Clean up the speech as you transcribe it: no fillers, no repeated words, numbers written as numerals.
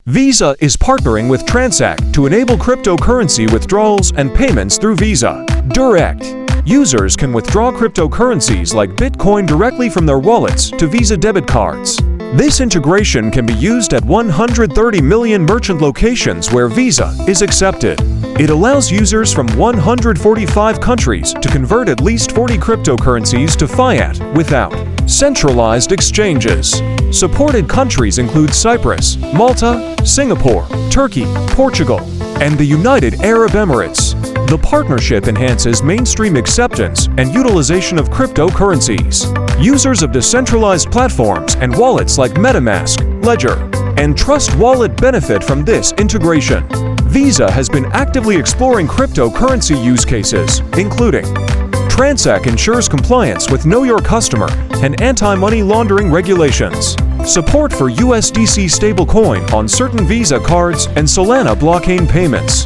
Visa is partnering with Transact to enable cryptocurrency withdrawals and payments through Visa Direct. Users can withdraw cryptocurrencies like Bitcoin directly from their wallets to Visa debit cards. This integration can be used at 130 million merchant locations where Visa is accepted. It allows users from 145 countries to convert at least 40 cryptocurrencies to fiat without centralized exchanges. Supported countries include Cyprus, Malta, Singapore, Turkey, Portugal, and the United Arab Emirates. The partnership enhances mainstream acceptance and utilization of cryptocurrencies. Users of decentralized platforms and wallets like MetaMask, Ledger, and Trust Wallet benefit from this integration. Visa has been actively exploring cryptocurrency use cases, including Transact ensures compliance with Know Your Customer and anti-money laundering regulations. Support for USDC stablecoin on certain Visa cards and Solana blockchain payments.